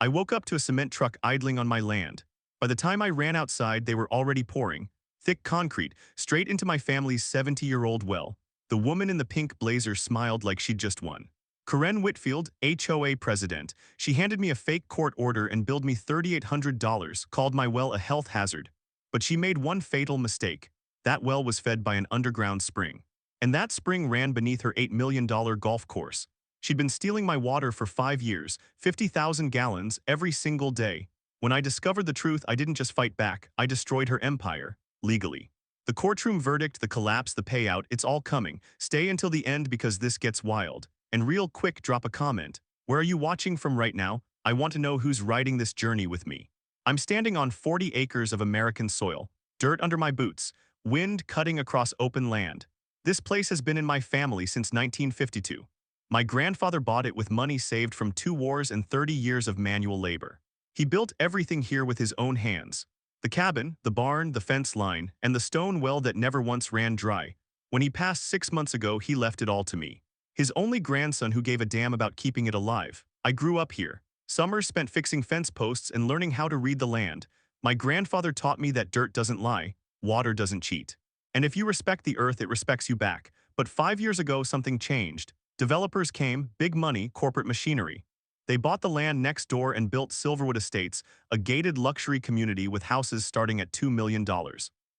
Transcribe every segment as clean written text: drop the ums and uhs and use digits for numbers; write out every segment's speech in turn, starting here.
I woke up to a cement truck idling on my land. By the time I ran outside, they were already pouring thick concrete straight into my family's 70-year-old well. The woman in the pink blazer smiled like she'd just won. Karen Whitfield, HOA president. She handed me a fake court order and billed me $3,800, called my well a health hazard. But she made one fatal mistake. That well was fed by an underground spring. And that spring ran beneath her $8 million golf course. She'd been stealing my water for 5 years, 50,000 gallons every single day. When I discovered the truth, I didn't just fight back, I destroyed her empire, legally. The courtroom verdict, the collapse, the payout, it's all coming. Stay until the end because this gets wild. And real quick, drop a comment. Where are you watching from right now? I want to know who's riding this journey with me. I'm standing on 40 acres of American soil, dirt under my boots, wind cutting across open land. This place has been in my family since 1952. My grandfather bought it with money saved from 2 wars and 30 years of manual labor. He built everything here with his own hands. The cabin, the barn, the fence line, and the stone well that never once ran dry. When he passed 6 months ago, he left it all to me. His only grandson who gave a damn about keeping it alive. I grew up here. Summers spent fixing fence posts and learning how to read the land. My grandfather taught me that dirt doesn't lie, water doesn't cheat. And if you respect the earth, it respects you back. But 5 years ago, something changed. Developers came, big money, corporate machinery. They bought the land next door and built Silverwood Estates, a gated luxury community with houses starting at $2 million.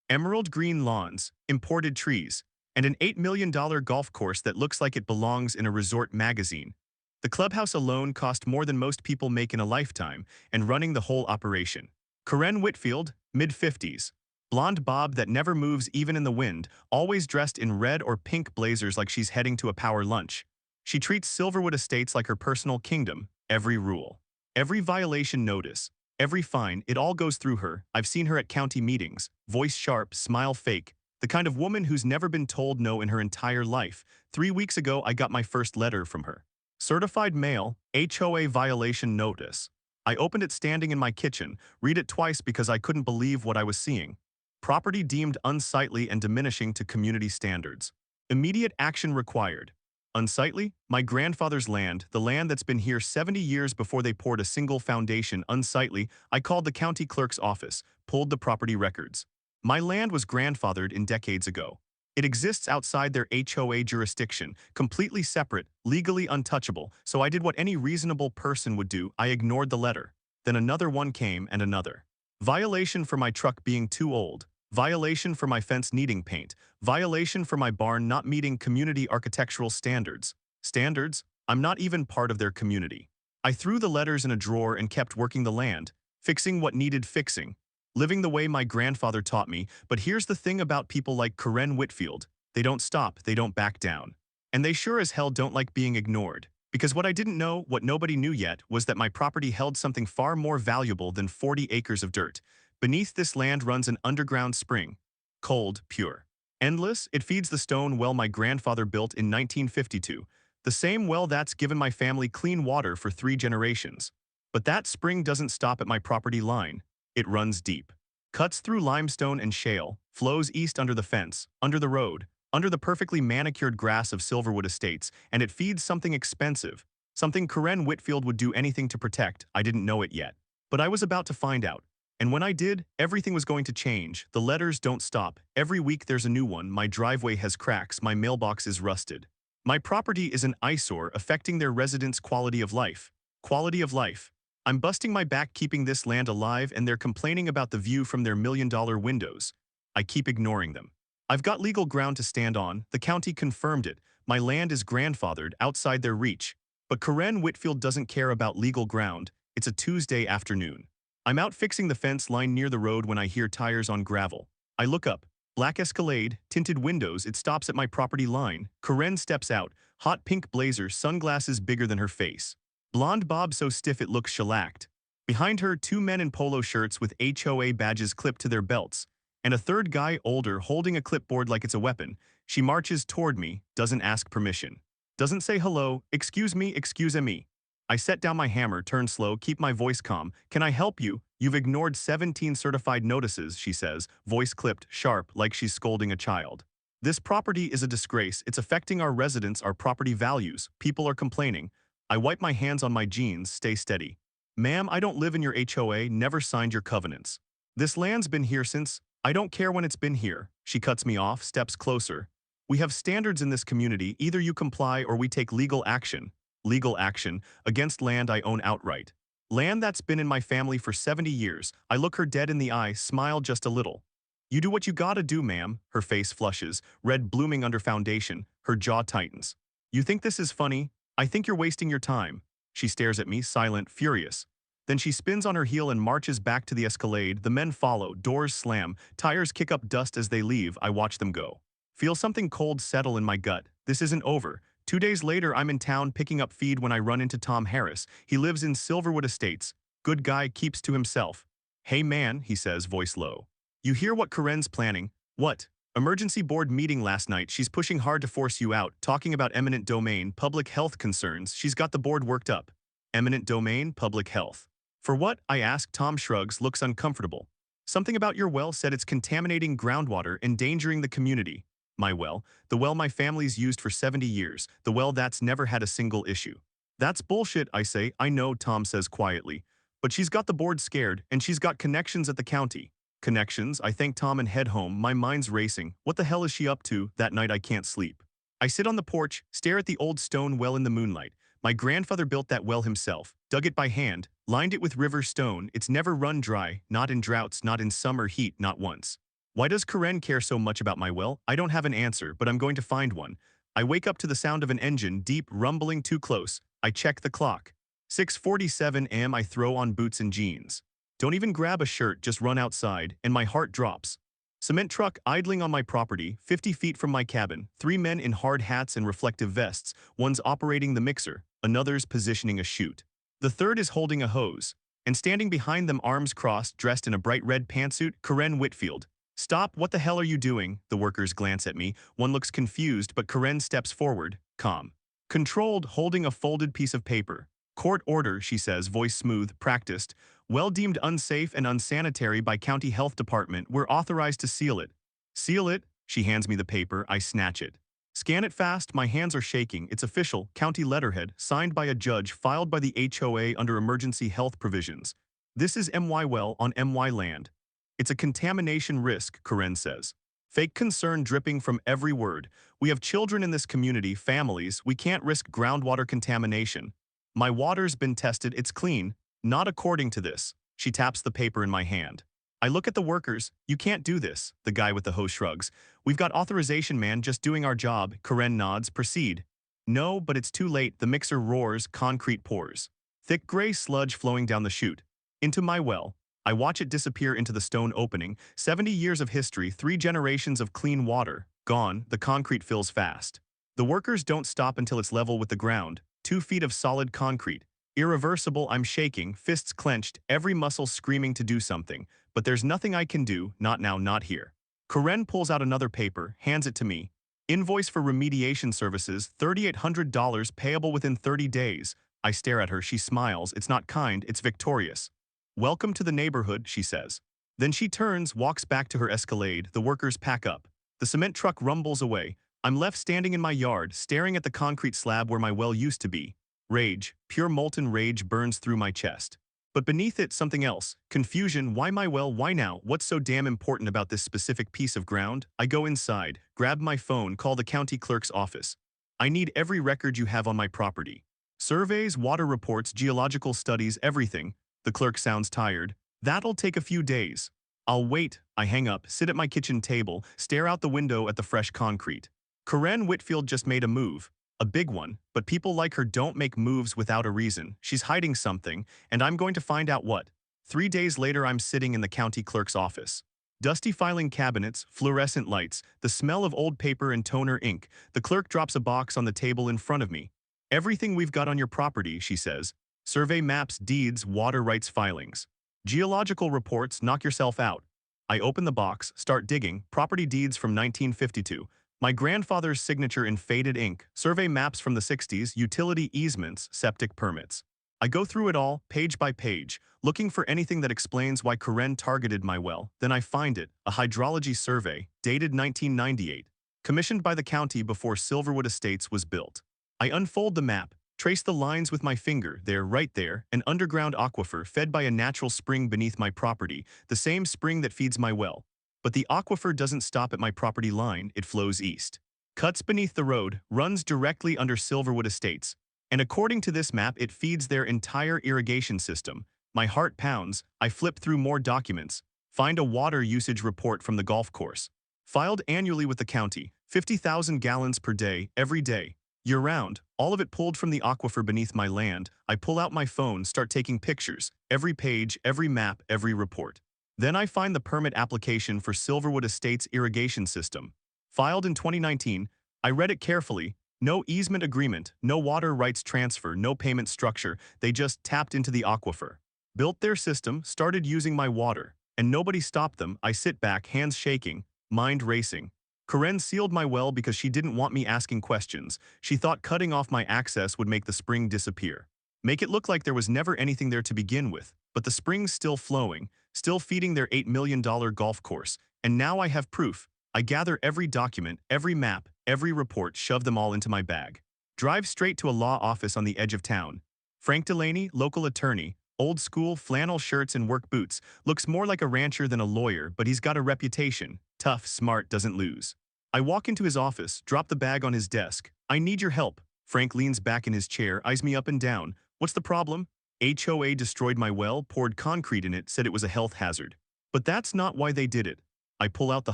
Emerald green lawns, imported trees, and an $8 million golf course that looks like it belongs in a resort magazine. The clubhouse alone cost more than most people make in a lifetime, and running the whole operation. Karen Whitfield, mid-50s. Blonde bob that never moves even in the wind, always dressed in red or pink blazers like she's heading to a power lunch. She treats Silverwood Estates like her personal kingdom, every rule, every violation notice, every fine, it all goes through her. I've seen her at county meetings, voice sharp, smile fake, the kind of woman who's never been told no in her entire life. 3 weeks ago, I got my first letter from her. Certified mail, HOA violation notice. I opened it standing in my kitchen, read it twice because I couldn't believe what I was seeing. Property deemed unsightly and diminishing to community standards. Immediate action required. Unsightly? My grandfather's land, the land that's been here 70 years before they poured a single foundation. Unsightly? I called the county clerk's office, pulled the property records. My land was grandfathered in decades ago. It exists outside their HOA jurisdiction, completely separate, legally untouchable, so I did what any reasonable person would do. I ignored the letter. Then another one came and another. Violation for my truck being too old. Violation for my fence needing paint. Violation for my barn not meeting community architectural standards. Standards? I'm not even part of their community. I threw the letters in a drawer and kept working the land, fixing what needed fixing, living the way my grandfather taught me. But here's the thing about people like Karen Whitfield. They don't stop, they don't back down. And they sure as hell don't like being ignored. Because what I didn't know, what nobody knew yet, was that my property held something far more valuable than 40 acres of dirt. Beneath this land runs an underground spring. Cold, pure. Endless, it feeds the stone well my grandfather built in 1952. The same well that's given my family clean water for 3 generations. But that spring doesn't stop at my property line. It runs deep. Cuts through limestone and shale, flows east under the fence, under the road, under the perfectly manicured grass of Silverwood Estates, and it feeds something expensive. Something Karen Whitfield would do anything to protect. I didn't know it yet. But I was about to find out. And when I did, everything was going to change. The letters don't stop. Every week there's a new one. My driveway has cracks. My mailbox is rusted. My property is an eyesore affecting their residents' quality of life. Quality of life. I'm busting my back keeping this land alive and they're complaining about the view from their $1 million windows. I keep ignoring them. I've got legal ground to stand on. The county confirmed it. My land is grandfathered outside their reach. But Karen Whitfield doesn't care about legal ground. It's a Tuesday afternoon. I'm out fixing the fence line near the road when I hear tires on gravel. I look up. Black Escalade, tinted windows, it stops at my property line. Karen steps out, hot pink blazer, sunglasses bigger than her face. Blonde bob so stiff it looks shellacked. Behind her, 2 men in polo shirts with HOA badges clipped to their belts, and a third guy older holding a clipboard like it's a weapon. She marches toward me, doesn't ask permission. Doesn't say hello, excuse me. I set down my hammer, turn slow, keep my voice calm. Can I help you? You've ignored 17 certified notices, she says, voice clipped, sharp, like she's scolding a child. This property is a disgrace. It's affecting our residents, our property values. People are complaining. I wipe my hands on my jeans, stay steady. Ma'am, I don't live in your HOA, never signed your covenants. This land's been here since, I don't care when it's been here. She cuts me off, steps closer. We have standards in this community, either you comply or we take legal action. Legal action, against land I own outright. Land that's been in my family for 70 years. I look her dead in the eye, smile just a little. You do what you gotta do, ma'am. Her face flushes, red blooming under foundation, her jaw tightens. You think this is funny? I think you're wasting your time. She stares at me, silent, furious. Then she spins on her heel and marches back to the Escalade. The men follow, doors slam, tires kick up dust as they leave. I watch them go. Feel something cold settle in my gut. This isn't over. 2 days later, I'm in town picking up feed when I run into Tom Harris. He lives in Silverwood Estates. Good guy, keeps to himself. Hey man, he says, voice low. You hear what Karen's planning? What? Emergency board meeting last night. She's pushing hard to force you out, talking about eminent domain, public health concerns. She's got the board worked up. Eminent domain, public health. For what? I ask. Tom shrugs, looks uncomfortable. Something about your well said it's contaminating groundwater, endangering the community. My well, the well my family's used for 70 years, the well that's never had a single issue. That's bullshit, I say. I know, Tom says quietly. But she's got the board scared, and she's got connections at the county. Connections, I thank Tom and head home, my mind's racing. What the hell is she up to? That night I can't sleep. I sit on the porch, stare at the old stone well in the moonlight. My grandfather built that well himself, dug it by hand, lined it with river stone. It's never run dry, not in droughts, not in summer heat, not once. Why does Karen care so much about my well? I don't have an answer, but I'm going to find one. I wake up to the sound of an engine, deep, rumbling too close. I check the clock. 6:47 a.m. I throw on boots and jeans. Don't even grab a shirt, just run outside, and my heart drops. Cement truck idling on my property, 50 feet from my cabin, 3 men in hard hats and reflective vests, one's operating the mixer, another's positioning a chute. The third is holding a hose, and standing behind them arms crossed, dressed in a bright red pantsuit, Karen Whitfield. Stop, what the hell are you doing? The workers glance at me, one looks confused but Karen steps forward, calm. Controlled, holding a folded piece of paper. Court order, she says, voice smooth, practiced. Well deemed unsafe and unsanitary by county health department, we're authorized to seal it. Seal it? She hands me the paper, I snatch it. Scan it fast, my hands are shaking. It's official, county letterhead, signed by a judge, filed by the HOA under emergency health provisions. This is MY well on MY land. It's a contamination risk, Karen says. Fake concern dripping from every word. We have children in this community, families, we can't risk groundwater contamination. My water's been tested, it's clean. Not according to this. She taps the paper in my hand. I look at the workers. You can't do this. The guy with the hose shrugs. We've got authorization, man, just doing our job. Karen nods. Proceed. No, but it's too late. The mixer roars, concrete pours. Thick gray sludge flowing down the chute. Into my well. I watch it disappear into the stone opening. 70 years of history, 3 generations of clean water. Gone, the concrete fills fast. The workers don't stop until it's level with the ground. 2 feet of solid concrete. Irreversible, I'm shaking, fists clenched, every muscle screaming to do something. But there's nothing I can do, not now, not here. Karen pulls out another paper, hands it to me. Invoice for remediation services, $3,800 payable within 30 days. I stare at her, she smiles, it's not kind, it's victorious. Welcome to the neighborhood, she says. Then she turns, walks back to her Escalade, the workers pack up. The cement truck rumbles away. I'm left standing in my yard, staring at the concrete slab where my well used to be. Rage, pure molten rage burns through my chest. But beneath it, something else. Confusion, why my well, why now? What's so damn important about this specific piece of ground? I go inside, grab my phone, call the county clerk's office. I need every record you have on my property. Surveys, water reports, geological studies, everything. The clerk sounds tired. That'll take a few days. I'll wait. I hang up, sit at my kitchen table, stare out the window at the fresh concrete. Karen Whitfield just made a move. A big one, but people like her don't make moves without a reason. She's hiding something, and I'm going to find out what. 3 days later, I'm sitting in the county clerk's office. Dusty filing cabinets, fluorescent lights, the smell of old paper and toner ink. The clerk drops a box on the table in front of me. Everything we've got on your property, she says. Survey maps, deeds, water rights filings. Geological reports, knock yourself out. I open the box, start digging, property deeds from 1952. My grandfather's signature in faded ink, survey maps from the 60s, utility easements, septic permits. I go through it all, page by page, looking for anything that explains why Karen targeted my well. Then I find it, a hydrology survey, dated 1998, commissioned by the county before Silverwood Estates was built. I unfold the map, Trace the lines with my finger, there, right there, an underground aquifer fed by a natural spring beneath my property, the same spring that feeds my well. But the aquifer doesn't stop at my property line, it flows east. Cuts beneath the road, runs directly under Silverwood Estates. And according to this map, it feeds their entire irrigation system. My heart pounds, I flip through more documents. Find a water usage report from the golf course. Filed annually with the county, 50,000 gallons per day, every day. Year-round, all of it pulled from the aquifer beneath my land. I pull out my phone, start taking pictures, every page, every map, every report. Then I find the permit application for Silverwood Estates irrigation system. Filed in 2019, I read it carefully. No easement agreement, no water rights transfer, no payment structure, they just tapped into the aquifer. Built their system, started using my water, and nobody stopped them. I sit back, hands shaking, mind racing. Karen sealed my well because she didn't want me asking questions. She thought cutting off my access would make the spring disappear. Make it look like there was never anything there to begin with, but the spring's still flowing, still feeding their $8 million golf course, and now I have proof. I gather every document, every map, every report, shove them all into my bag. Drive straight to a law office on the edge of town. Frank Delaney, local attorney, old school, flannel shirts and work boots, looks more like a rancher than a lawyer, but he's got a reputation. Tough, smart, doesn't lose. I walk into his office, drop the bag on his desk. I need your help. Frank leans back in his chair, eyes me up and down. What's the problem? HOA destroyed my well, poured concrete in it, said it was a health hazard. But that's not why they did it. I pull out the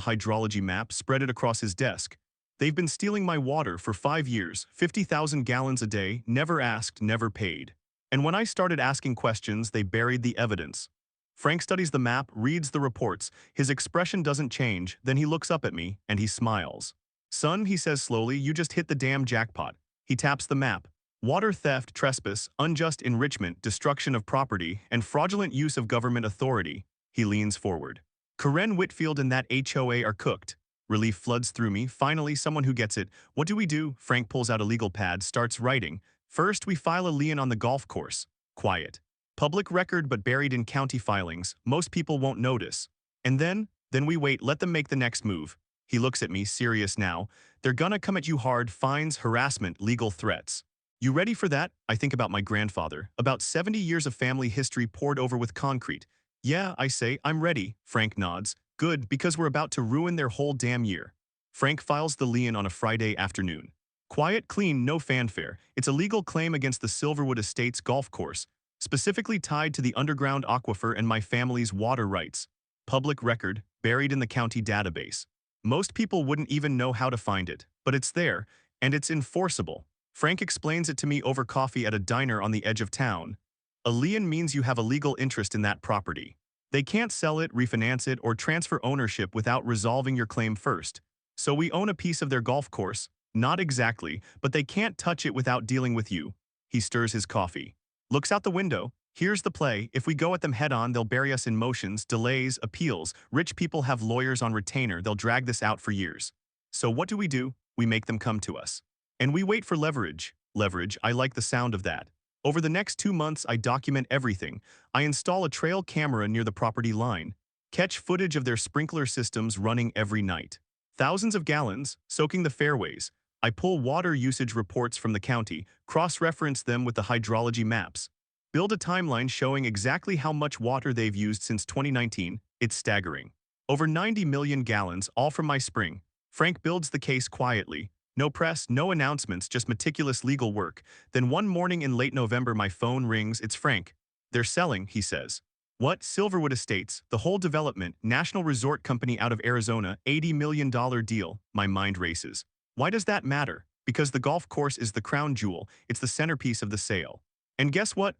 hydrology map, spread it across his desk. They've been stealing my water for 5 years, 50,000 gallons a day, never asked, never paid. And when I started asking questions, they buried the evidence. Frank studies the map, reads the reports. His expression doesn't change, then he looks up at me, and he smiles. Son, he says slowly, you just hit the damn jackpot. He taps the map. Water theft, trespass, unjust enrichment, destruction of property, and fraudulent use of government authority. He leans forward. Karen Whitfield and that HOA are cooked. Relief floods through me. Finally, someone who gets it. What do we do? Frank pulls out a legal pad, starts writing. First, we file a lien on the golf course. Quiet. Public record but buried in county filings. Most people won't notice. And then we wait, let them make the next move. He looks at me, serious now. They're gonna come at you hard, fines, harassment, legal threats. You ready for that? I think about my grandfather. About 70 years of family history poured over with concrete. Yeah, I say, I'm ready. Frank nods. Good, because we're about to ruin their whole damn year. Frank files the lien on a Friday afternoon. Quiet, clean, no fanfare. It's a legal claim against the Silverwood Estates golf course, specifically tied to the underground aquifer and my family's water rights. Public record, buried in the county database. Most people wouldn't even know how to find it, but it's there, and it's enforceable. Frank explains it to me over coffee at a diner on the edge of town. A lien means you have a legal interest in that property. They can't sell it, refinance it, or transfer ownership without resolving your claim first. So we own a piece of their golf course. Not exactly, but they can't touch it without dealing with you. He stirs his coffee. Looks out the window. Here's the play. If we go at them head-on, they'll bury us in motions, delays, appeals. Rich people have lawyers on retainer. They'll drag this out for years. So what do? We make them come to us. And we wait for leverage. Leverage, I like the sound of that. Over the next 2 months, I document everything. I install a trail camera near the property line. Catch footage of their sprinkler systems running every night. Thousands of gallons, soaking the fairways. I pull water usage reports from the county, cross-reference them with the hydrology maps. Build a timeline showing exactly how much water they've used since 2019. It's staggering. Over 90 million gallons, all from my spring. Frank builds the case quietly. No press, no announcements, just meticulous legal work. Then one morning in late November, my phone rings. It's Frank. They're selling, he says. What? Silverwood Estates, the whole development, national resort company out of Arizona, $80 million deal. My mind races. Why does that matter? Because the golf course is the crown jewel. It's the centerpiece of the sale. And guess what?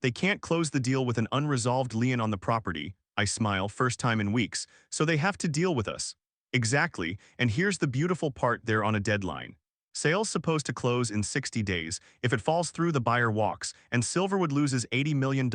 They can't close the deal with an unresolved lien on the property. I smile, first time in weeks. So they have to deal with us. Exactly, and here's the beautiful part, they're on a deadline. Sale's supposed to close in 60 days. If it falls through, the buyer walks, and Silverwood loses $80 million.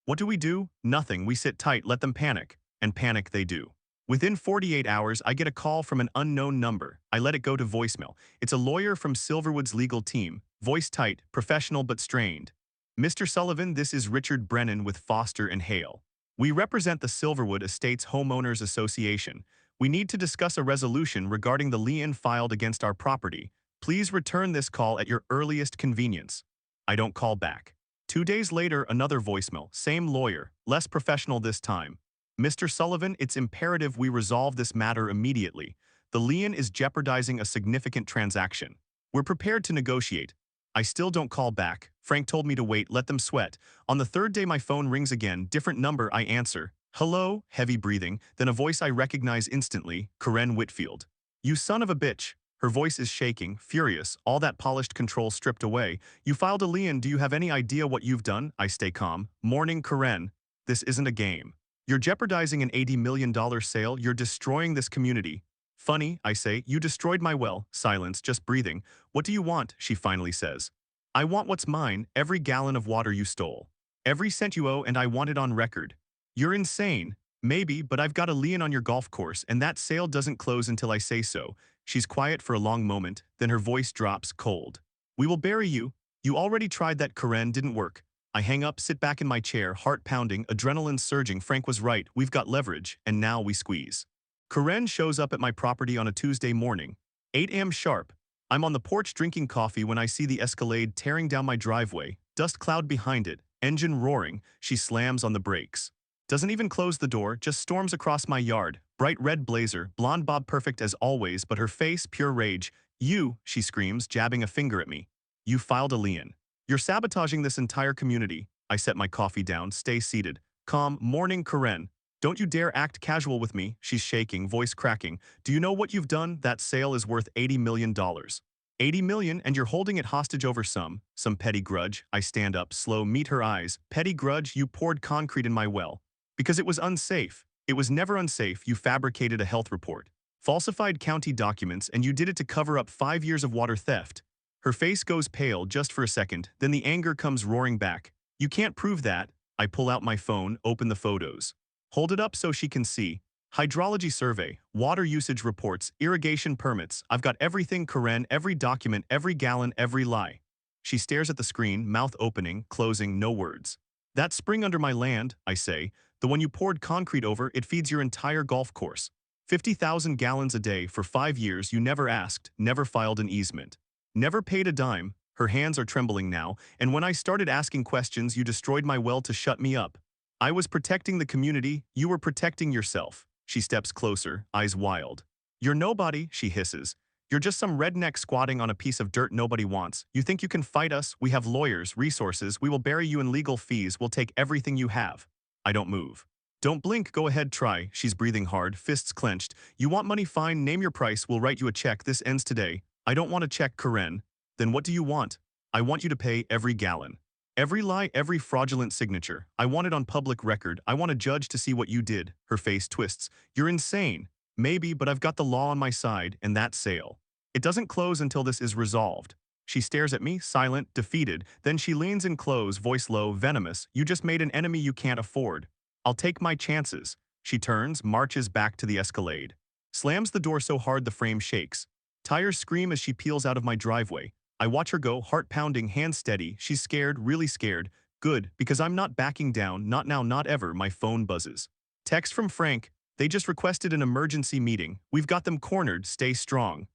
What do? Nothing. We sit tight, let them panic. And panic they do. Within 48 hours, I get a call from an unknown number. I let it go to voicemail. It's a lawyer from Silverwood's legal team. Voice tight, professional but strained. Mr. Sullivan, this is Richard Brennan with Foster and Hale. We represent the Silverwood Estates Homeowners Association. We need to discuss a resolution regarding the lien filed against our property. Please return this call at your earliest convenience. I don't call back. 2 days later, another voicemail, same lawyer, less professional this time. Mr. Sullivan, it's imperative we resolve this matter immediately. The lien is jeopardizing a significant transaction. We're prepared to negotiate. I still don't call back. Frank told me to wait, let them sweat. On the third day, my phone rings again, different number, I answer. Hello, heavy breathing, then a voice I recognize instantly, Karen Whitfield. You son of a bitch. Her voice is shaking, furious, all that polished control stripped away. You filed a lien, do you have any idea what you've done? I stay calm. Morning, Karen. This isn't a game. You're jeopardizing an $80 million sale, you're destroying this community. Funny, I say, you destroyed my well. Silence, just breathing. What do you want? She finally says. I want what's mine, every gallon of water you stole. Every cent you owe, and I want it on record. You're insane. Maybe, but I've got a lien on your golf course, and that sale doesn't close until I say so. She's quiet for a long moment, then her voice drops cold. We will bury you. You already tried that, Karen, didn't work. I hang up, sit back in my chair, heart pounding, adrenaline surging. Frank was right, we've got leverage, and now we squeeze. Karen shows up at my property on a Tuesday morning. 8 a.m. sharp. I'm on the porch drinking coffee when I see the Escalade tearing down my driveway, dust cloud behind it, engine roaring. She slams on the brakes. Doesn't even close the door, just storms across my yard. Bright red blazer, blonde bob perfect as always, but her face pure rage. You, she screams, jabbing a finger at me. You filed a lien. You're sabotaging this entire community. I set my coffee down, stay seated. Calm, morning, Karen. Don't you dare act casual with me. She's shaking, voice cracking. Do you know what you've done? That sale is worth $80 million. $80 million, and you're holding it hostage over some petty grudge. I stand up, slow, meet her eyes. Petty grudge, you poured concrete in my well. Because it was unsafe. It was never unsafe. You fabricated a health report, falsified county documents, and you did it to cover up 5 years of water theft. Her face goes pale just for a second, then the anger comes roaring back. You can't prove that. I pull out my phone, open the photos. Hold it up so she can see. Hydrology survey, water usage reports, irrigation permits. I've got everything, Karen, every document, every gallon, every lie. She stares at the screen, mouth opening, closing, no words. That spring under my land, I say, the one you poured concrete over, it feeds your entire golf course. 50,000 gallons a day for 5 years. You never asked, never filed an easement. Never paid a dime. Her hands are trembling now, and when I started asking questions, you destroyed my well to shut me up. I was protecting the community, you were protecting yourself. She steps closer, eyes wild. You're nobody, she hisses. You're just some redneck squatting on a piece of dirt nobody wants. You think you can fight us? We have lawyers, resources, we will bury you in legal fees, we'll take everything you have. I don't move. Don't blink, go ahead, try. She's breathing hard, fists clenched. You want money, fine, name your price, we'll write you a check, this ends today. I don't want a check, Karen. Then what do you want? I want you to pay every gallon. Every lie, every fraudulent signature. I want it on public record. I want a judge to see what you did. Her face twists. You're insane. Maybe, but I've got the law on my side, and that sale. It doesn't close until this is resolved. She stares at me, silent, defeated. Then she leans in close, voice low, venomous. You just made an enemy you can't afford. I'll take my chances. She turns, marches back to the Escalade. Slams the door so hard the frame shakes. Tires scream as she peels out of my driveway. I watch her go, heart pounding, hands steady. She's scared, really scared. Good, because I'm not backing down, not now, not ever. My phone buzzes. Text from Frank. They just requested an emergency meeting. We've got them cornered, stay strong.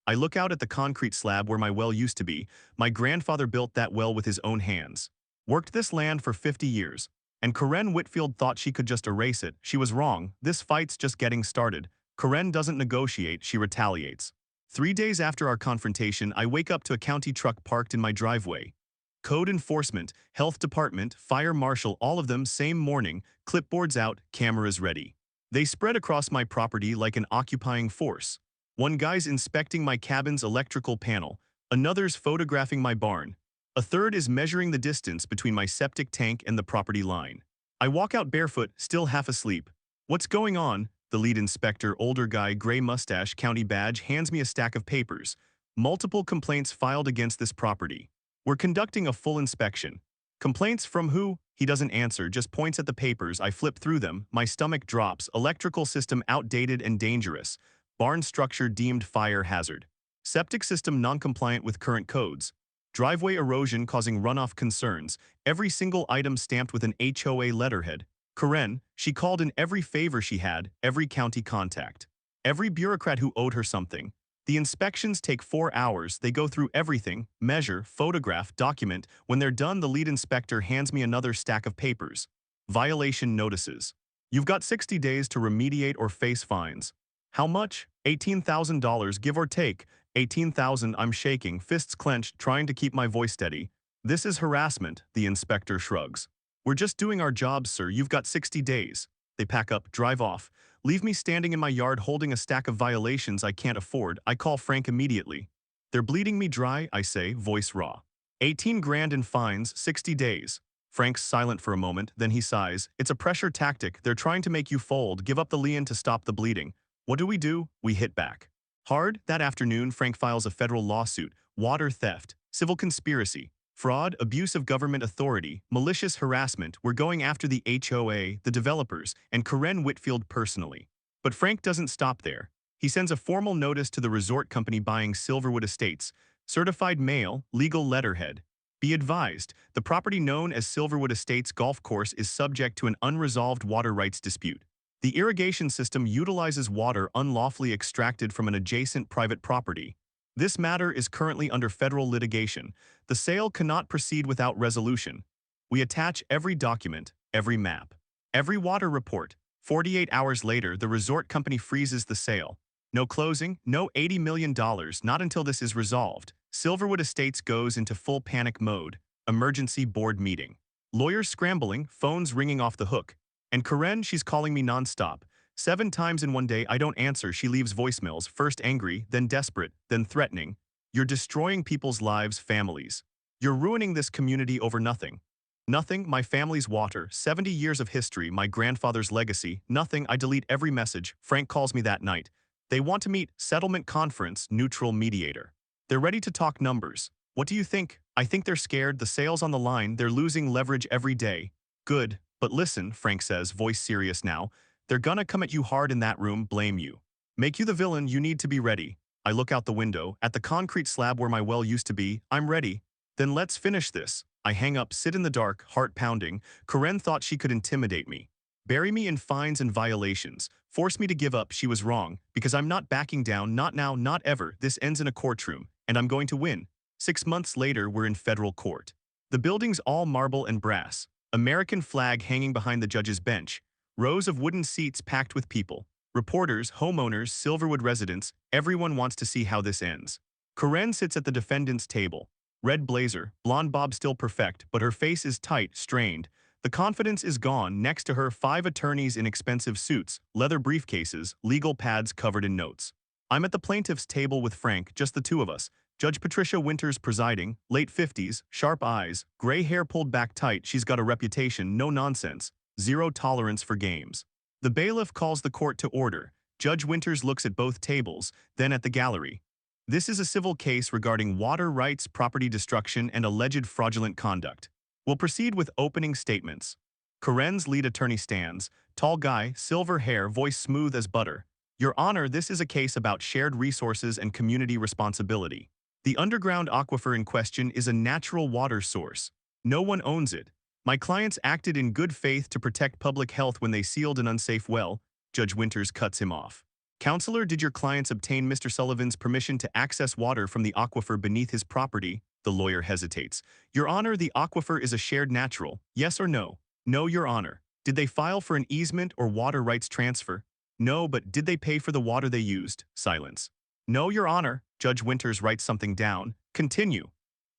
I look out at the concrete slab where my well used to be. My grandfather built that well with his own hands. Worked this land for 50 years. And Karen Whitfield thought she could just erase it. She was wrong. This fight's just getting started. Karen doesn't negotiate, she retaliates. 3 days after our confrontation, I wake up to a county truck parked in my driveway. Code enforcement, health department, fire marshal, all of them same morning, clipboards out, cameras ready. They spread across my property like an occupying force. One guy's inspecting my cabin's electrical panel, another's photographing my barn. A third is measuring the distance between my septic tank and the property line. I walk out barefoot, still half asleep. What's going on? The lead inspector, older guy, gray mustache, county badge, hands me a stack of papers. Multiple complaints filed against this property. We're conducting a full inspection. Complaints from who? He doesn't answer, just points at the papers. I flip through them. My stomach drops. Electrical system outdated and dangerous. Barn structure deemed fire hazard. Septic system non-compliant with current codes. Driveway erosion causing runoff concerns. Every single item stamped with an HOA letterhead. Karen, she called in every favor she had, every county contact. Every bureaucrat who owed her something. The inspections take 4 hours. They go through everything, measure, photograph, document. When they're done, the lead inspector hands me another stack of papers. Violation notices. You've got 60 days to remediate or face fines. How much? $18,000, give or take. 18,000. I'm shaking, fists clenched, trying to keep my voice steady. This is harassment, the inspector shrugs. We're just doing our jobs, sir. You've got 60 days. They pack up, drive off. Leave me standing in my yard holding a stack of violations I can't afford. I call Frank immediately. They're bleeding me dry, I say, voice raw. 18 grand in fines, 60 days. Frank's silent for a moment, then he sighs. It's a pressure tactic. They're trying to make you fold, give up the lien to stop the bleeding. What do? We hit back. Hard. That afternoon, Frank files a federal lawsuit, water theft, civil conspiracy, fraud, abuse of government authority, malicious harassment. We're going after the HOA, the developers, and Karen Whitfield personally. But Frank doesn't stop there. He sends a formal notice to the resort company buying Silverwood Estates, certified mail, legal letterhead. Be advised, the property known as Silverwood Estates Golf Course is subject to an unresolved water rights dispute. The irrigation system utilizes water unlawfully extracted from an adjacent private property. This matter is currently under federal litigation. The sale cannot proceed without resolution. We attach every document, every map, every water report. 48 hours later, the resort company freezes the sale. No closing, no $80 million, not until this is resolved. Silverwood Estates goes into full panic mode. Emergency board meeting. Lawyers scrambling, phones ringing off the hook. And Karen, she's calling me nonstop. 7 times in one day, I don't answer. She leaves voicemails, first angry, then desperate, then threatening. You're destroying people's lives, families. You're ruining this community over nothing. Nothing, my family's water, 70 years of history, my grandfather's legacy, nothing. I delete every message. Frank calls me that night. They want to meet, settlement conference, neutral mediator. They're ready to talk numbers. What do you think? I think they're scared, the sale's on the line, they're losing leverage every day. Good, but listen, Frank says, voice serious now. They're gonna come at you hard in that room, blame you. Make you the villain, you need to be ready. I look out the window, at the concrete slab where my well used to be, I'm ready. Then let's finish this. I hang up, sit in the dark, heart pounding. Karen thought she could intimidate me. Bury me in fines and violations. Force me to give up, she was wrong. Because I'm not backing down, not now, not ever. This ends in a courtroom, and I'm going to win. 6 months later, we're in federal court. The building's all marble and brass. American flag hanging behind the judge's bench. Rows of wooden seats packed with people. Reporters, homeowners, Silverwood residents, everyone wants to see how this ends. Karen sits at the defendant's table. Red blazer, blonde bob still perfect, but her face is tight, strained. The confidence is gone. Next to her, 5 attorneys in expensive suits, leather briefcases, legal pads covered in notes. I'm at the plaintiff's table with Frank, just the two of us. Judge Patricia Winters presiding, late 50s, sharp eyes, gray hair pulled back tight. She's got a reputation, no nonsense, zero tolerance for games. The bailiff calls the court to order. Judge Winters looks at both tables, then at the gallery. This is a civil case regarding water rights, property destruction, and alleged fraudulent conduct. We'll proceed with opening statements. Karen's lead attorney stands, tall guy, silver hair, voice smooth as butter. Your Honor, this is a case about shared resources and community responsibility. The underground aquifer in question is a natural water source. No one owns it. My clients acted in good faith to protect public health when they sealed an unsafe well. Judge Winters cuts him off. Counselor, did your clients obtain Mr. Sullivan's permission to access water from the aquifer beneath his property? The lawyer hesitates. Your Honor, the aquifer is a shared natural. Yes or no? No, Your Honor. Did they file for an easement or water rights transfer? No, but did they pay for the water they used? Silence. No, Your Honor. Judge Winters writes something down. Continue.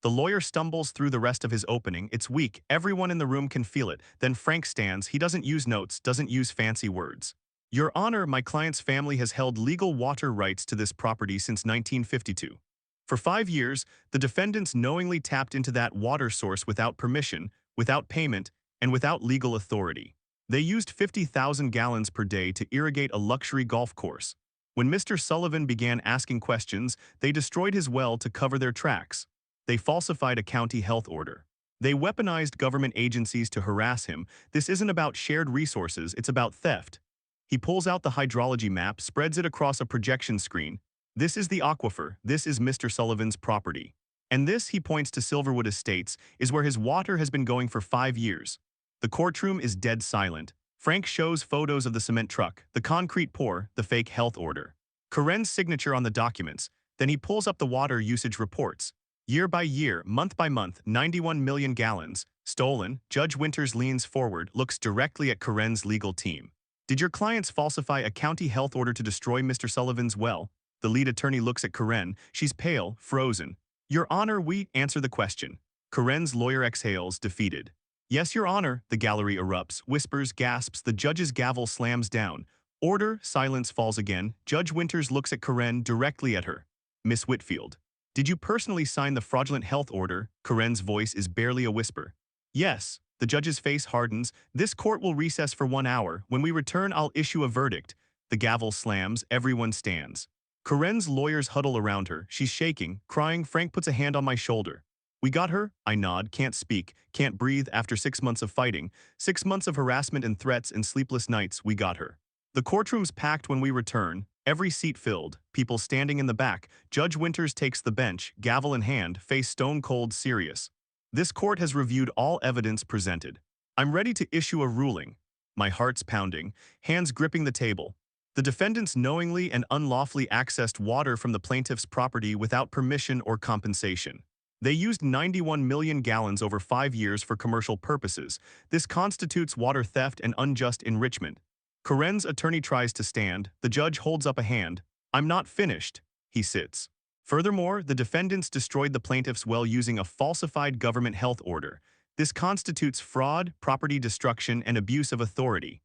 The lawyer stumbles through the rest of his opening. It's weak. Everyone in the room can feel it. Then Frank stands. He doesn't use notes, doesn't use fancy words. Your Honor, my client's family has held legal water rights to this property since 1952. For 5 years, the defendants knowingly tapped into that water source without permission, without payment, and without legal authority. They used 50,000 gallons per day to irrigate a luxury golf course. When Mr. Sullivan began asking questions, they destroyed his well to cover their tracks. They falsified a county health order. They weaponized government agencies to harass him. This isn't about shared resources, it's about theft. He pulls out the hydrology map, spreads it across a projection screen. This is the aquifer, this is Mr. Sullivan's property. And this, he points to Silverwood Estates, is where his water has been going for 5 years. The courtroom is dead silent. Frank shows photos of the cement truck, the concrete pour, the fake health order. Karen's signature on the documents. Then he pulls up the water usage reports. Year by year, month by month, 91 million gallons. Stolen. Judge Winters leans forward, looks directly at Karen's legal team. Did your clients falsify a county health order to destroy Mr. Sullivan's well? The lead attorney looks at Karen. She's pale, frozen. Your Honor, we answer the question. Karen's lawyer exhales, defeated. Yes, Your Honor, the gallery erupts, whispers, gasps, the judge's gavel slams down. Order, silence falls again. Judge Winters looks at Karen, directly at her. Miss Whitfield. Did you personally sign the fraudulent health order? Karen's voice is barely a whisper. Yes. The judge's face hardens. This court will recess for 1 hour. When we return, I'll issue a verdict. The gavel slams. Everyone stands. Karen's lawyers huddle around her. She's shaking, crying. Frank puts a hand on my shoulder. We got her? I nod, can't speak, can't breathe after 6 months of fighting, 6 months of harassment and threats and sleepless nights. We got her. The courtroom's packed when we return, every seat filled, people standing in the back. Judge Winters takes the bench, gavel in hand, face stone-cold serious. This court has reviewed all evidence presented. I'm ready to issue a ruling. My heart's pounding, hands gripping the table. The defendants knowingly and unlawfully accessed water from the plaintiff's property without permission or compensation. They used 91 million gallons over 5 years for commercial purposes. This constitutes water theft and unjust enrichment. Karen's attorney tries to stand. The judge holds up a hand. I'm not finished. He sits. Furthermore, the defendants destroyed the plaintiff's well using a falsified government health order. This constitutes fraud, property destruction, and abuse of authority.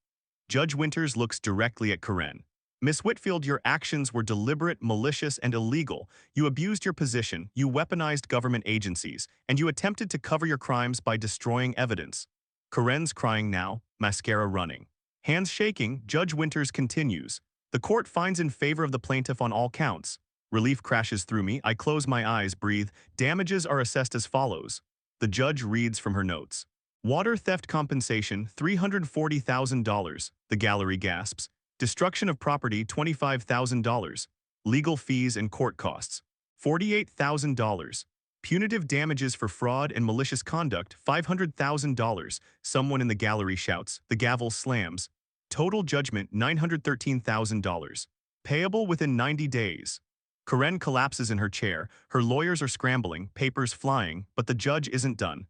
Judge Winters looks directly at Karen. Miss Whitfield, your actions were deliberate, malicious, and illegal. You abused your position, you weaponized government agencies, and you attempted to cover your crimes by destroying evidence. Karen's crying now, mascara running. Hands shaking, Judge Winters continues. The court finds in favor of the plaintiff on all counts. Relief crashes through me. I close my eyes, breathe. Damages are assessed as follows. The judge reads from her notes. Water theft compensation, $340,000. The gallery gasps. Destruction of property, $25,000. Legal fees and court costs, $48,000. Punitive damages for fraud and malicious conduct, $500,000. Someone in the gallery shouts. The gavel slams. Total judgment, $913,000. Payable within 90 days. Karen collapses in her chair. Her lawyers are scrambling, papers flying, but the judge isn't done.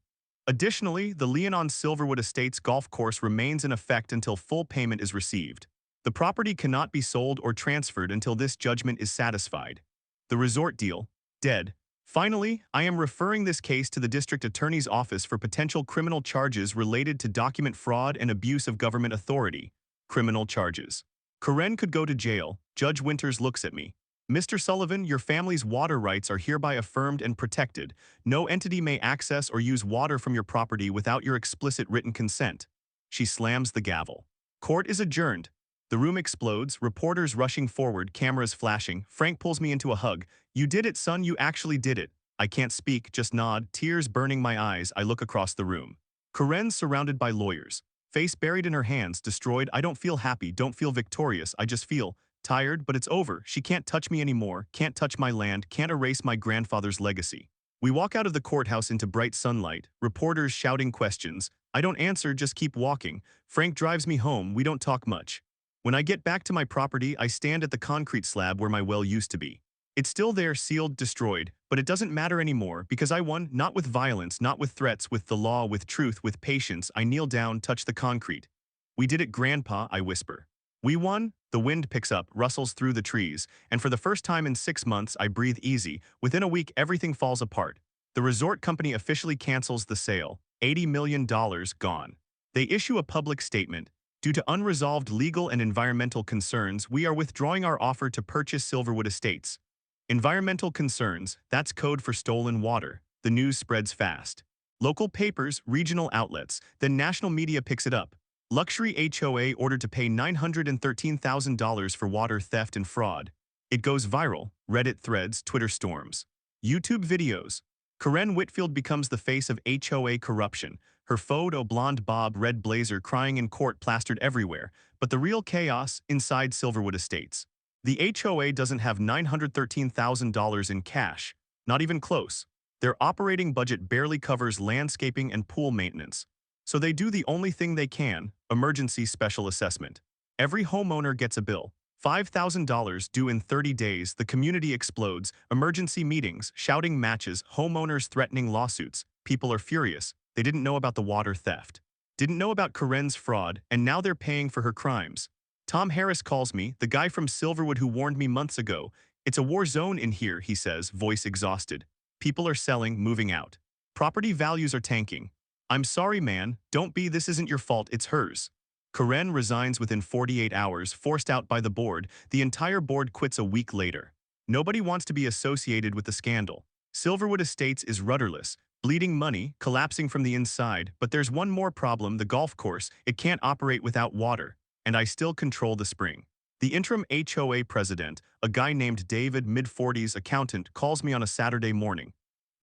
Additionally, the lien on Silverwood Estates golf course remains in effect until full payment is received. The property cannot be sold or transferred until this judgment is satisfied. The resort deal, dead. Finally, I am referring this case to the district attorney's office for potential criminal charges related to document fraud and abuse of government authority. Criminal charges. Karen could go to jail. Judge Winters looks at me. Mr. Sullivan, your family's water rights are hereby affirmed and protected. No entity may access or use water from your property without your explicit written consent. She slams the gavel. Court is adjourned. The room explodes, reporters rushing forward, cameras flashing. Frank pulls me into a hug. You did it, son, you actually did it. I can't speak, just nod, tears burning my eyes. I look across the room. Karen's surrounded by lawyers. Face buried in her hands, destroyed. I don't feel happy, don't feel victorious. I just feel tired, but it's over. She can't touch me anymore, can't touch my land, can't erase my grandfather's legacy. We walk out of the courthouse into bright sunlight, reporters shouting questions. I don't answer, just keep walking. Frank drives me home, we don't talk much. When I get back to my property, I stand at the concrete slab where my well used to be. It's still there, sealed, destroyed, but it doesn't matter anymore because I won, not with violence, not with threats, with the law, with truth, with patience. I kneel down, touch the concrete. We did it, Grandpa, I whisper. We won. The wind picks up, rustles through the trees, and for the first time in 6 months, I breathe easy. Within a week, everything falls apart. The resort company officially cancels the sale. $80 million gone. They issue a public statement. Due to unresolved legal and environmental concerns, we are withdrawing our offer to purchase Silverwood Estates. Environmental concerns, that's code for stolen water. The news spreads fast. Local papers, regional outlets, then national media picks it up. Luxury HOA ordered to pay $913,000 for water theft and fraud. It goes viral. Reddit threads, Twitter storms. YouTube videos. Karen Whitfield becomes the face of HOA corruption. Her photo, blonde bob, red blazer, crying in court plastered everywhere. But the real chaos inside Silverwood Estates. The HOA doesn't have $913,000 in cash. Not even close. Their operating budget barely covers landscaping and pool maintenance. So they do the only thing they can, emergency special assessment. Every homeowner gets a bill, $5,000 due in 30 days, the community explodes, emergency meetings, shouting matches, homeowners threatening lawsuits. People are furious. They didn't know about the water theft. Didn't know about Corinne's fraud, and now they're paying for her crimes. Tom Harris calls me, the guy from Silverwood who warned me months ago. It's a war zone in here, he says, voice exhausted. People are selling, moving out. Property values are tanking. I'm sorry, man, don't be, this isn't your fault, it's hers. Corinne resigns within 48 hours, forced out by the board. The entire board quits a week later. Nobody wants to be associated with the scandal. Silverwood Estates is rudderless, bleeding money, collapsing from the inside, but there's one more problem, the golf course. It can't operate without water, and I still control the spring. The interim HOA president, a guy named David, mid-40s accountant, calls me on a Saturday morning.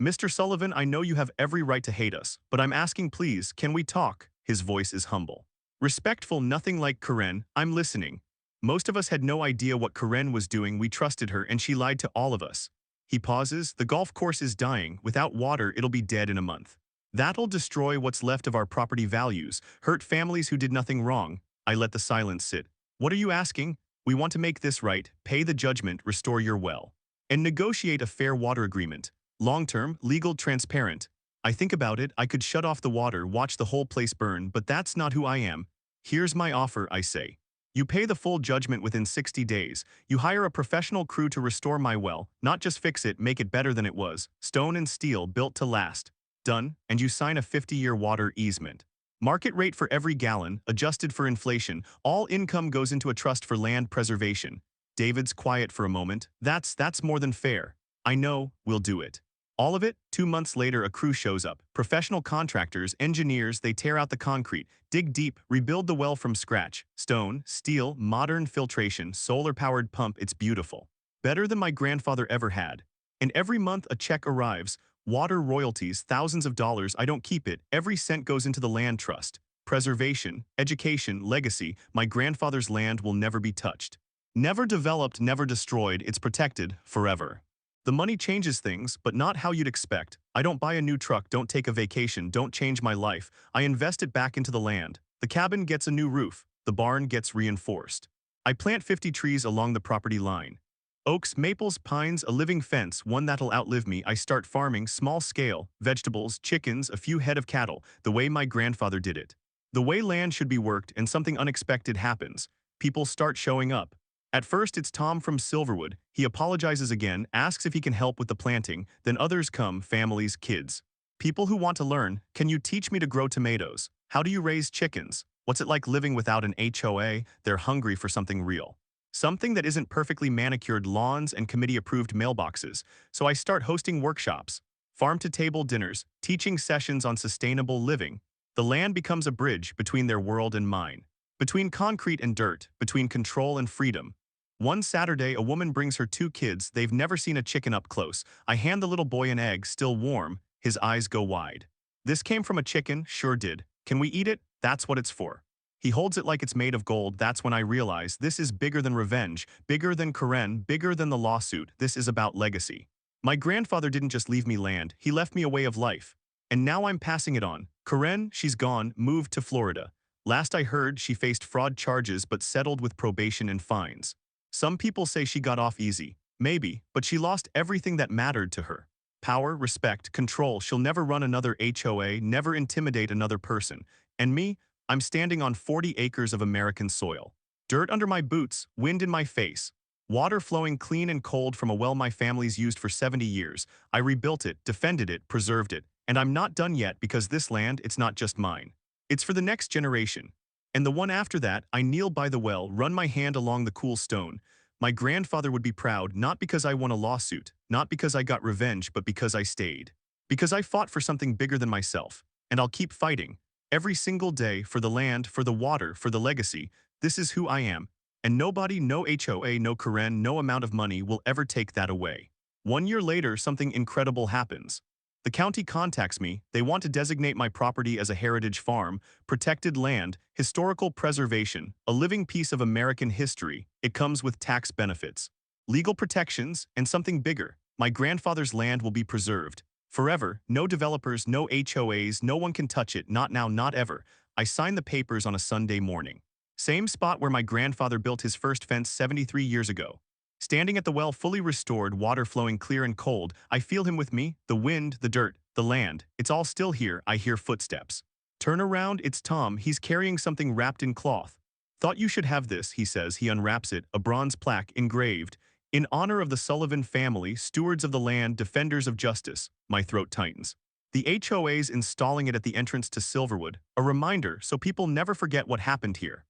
Mr. Sullivan, I know you have every right to hate us, but I'm asking please, can we talk? His voice is humble. Respectful, nothing like Corinne, I'm listening. Most of us had no idea what Corinne was doing, we trusted her and she lied to all of us. He pauses, the golf course is dying, without water it'll be dead in a month. That'll destroy what's left of our property values, hurt families who did nothing wrong. I let the silence sit. What are you asking? We want to make this right, pay the judgment, restore your well. And negotiate a fair water agreement. Long-term, legal, transparent. I think about it, I could shut off the water, watch the whole place burn, but that's not who I am. Here's my offer, I say. You pay the full judgment within 60 days. You hire a professional crew to restore my well, not just fix it, make it better than it was. Stone and steel, built to last. Done, and you sign a 50-year water easement. Market rate for every gallon, adjusted for inflation. All income goes into a trust for land preservation. David's quiet for a moment. That's more than fair. I know, we'll do it. All of it? 2 months later, a crew shows up. Professional contractors, engineers, they tear out the concrete, dig deep, rebuild the well from scratch. Stone, steel, modern filtration, solar-powered pump, it's beautiful. Better than my grandfather ever had. And every month a check arrives. Water royalties, thousands of dollars, I don't keep it. Every cent goes into the land trust. Preservation, education, legacy. My grandfather's land will never be touched. Never developed, never destroyed, it's protected forever. The money changes things, but not how you'd expect. I don't buy a new truck, don't take a vacation, don't change my life. I invest it back into the land. The cabin gets a new roof. The barn gets reinforced. I plant 50 trees along the property line. Oaks, maples, pines, a living fence, one that'll outlive me. I start farming, small scale, vegetables, chickens, a few head of cattle, the way my grandfather did it. The way land should be worked, and something unexpected happens. People start showing up. At first, it's Tom from Silverwood. He apologizes again, asks if he can help with the planting. Then others come, families, kids. People who want to learn. Can you teach me to grow tomatoes? How do you raise chickens? What's it like living without an HOA? They're hungry for something real. Something that isn't perfectly manicured lawns and committee-approved mailboxes. So I start hosting workshops, farm-to-table dinners, teaching sessions on sustainable living. The land becomes a bridge between their world and mine. Between concrete and dirt, between control and freedom. One Saturday, a woman brings her 2 kids. They've never seen a chicken up close. I hand the little boy an egg, still warm. His eyes go wide. This came from a chicken? Sure did. Can we eat it? That's what it's for. He holds it like it's made of gold. That's when I realize this is bigger than revenge, bigger than Corinne, bigger than the lawsuit. This is about legacy. My grandfather didn't just leave me land, he left me a way of life. And now I'm passing it on. Corinne, she's gone, moved to Florida. Last I heard, she faced fraud charges but settled with probation and fines. Some people say she got off easy. Maybe, but she lost everything that mattered to her. Power, respect, control. She'll never run another HOA, never intimidate another person. And me? I'm standing on 40 acres of American soil. Dirt under my boots, wind in my face. Water flowing clean and cold from a well my family's used for 70 years. I rebuilt it, defended it, preserved it. And I'm not done yet because this land, it's not just mine. It's for the next generation. And the one after that, I kneel by the well, run my hand along the cool stone. My grandfather would be proud, not because I won a lawsuit, not because I got revenge, but because I stayed. Because I fought for something bigger than myself. And I'll keep fighting. Every single day, for the land, for the water, for the legacy. This is who I am. And nobody, no HOA, no Corinne, no amount of money will ever take that away. 1 year later, something incredible happens. The county contacts me. They want to designate my property as a heritage farm, protected land, historical preservation, a living piece of American history. It comes with tax benefits, legal protections, and something bigger. My grandfather's land will be preserved. Forever, no developers, no HOAs, no one can touch it, not now, not ever. I sign the papers on a Sunday morning. Same spot where my grandfather built his first fence 73 years ago. Standing at the well fully restored, water flowing clear and cold, I feel him with me, the wind, the dirt, the land. It's all still here, I hear footsteps. Turn around, it's Tom, he's carrying something wrapped in cloth. Thought you should have this, he says. He unwraps it, a bronze plaque engraved. In honor of the Sullivan family, stewards of the land, defenders of justice. My throat tightens. The HOA's installing it at the entrance to Silverwood, a reminder so people never forget what happened here.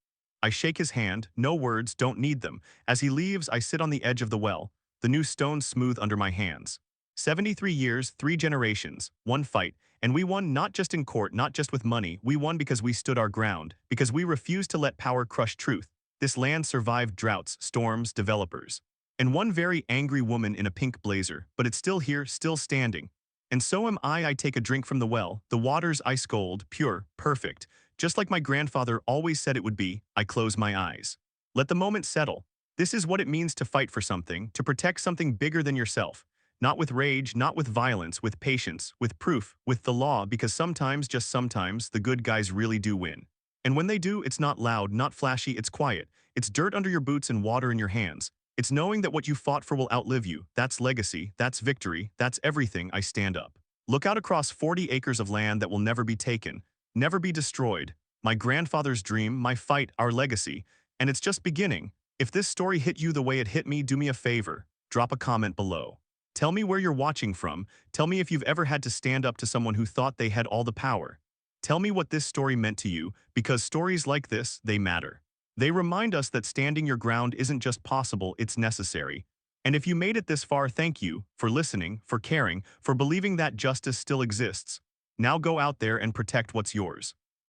I shake his hand, no words, don't need them. As he leaves, I sit on the edge of the well, the new stones smooth under my hands. 73 years, 3 generations, one fight, and we won not just in court, not just with money, we won because we stood our ground, because we refused to let power crush truth. This land survived droughts, storms, developers. And one very angry woman in a pink blazer, but it's still here, still standing. And so am I. I take a drink from the well, the water's ice cold, pure, perfect. Just like my grandfather always said it would be, I close my eyes. Let the moment settle. This is what it means to fight for something, to protect something bigger than yourself. Not with rage, not with violence, with patience, with proof, with the law, because sometimes, just sometimes, the good guys really do win. And when they do, it's not loud, not flashy, it's quiet. It's dirt under your boots and water in your hands. It's knowing that what you fought for will outlive you. That's legacy, that's victory, that's everything. I stand up. Look out across 40 acres of land that will never be taken, never be destroyed. My grandfather's dream, my fight, our legacy. And it's just beginning. If this story hit you the way it hit me, do me a favor. Drop a comment below. Tell me where you're watching from. Tell me if you've ever had to stand up to someone who thought they had all the power. Tell me what this story meant to you, because stories like this, they matter. They remind us that standing your ground isn't just possible, it's necessary. And if you made it this far, thank you for listening, for caring, for believing that justice still exists. Now go out there and protect what's yours.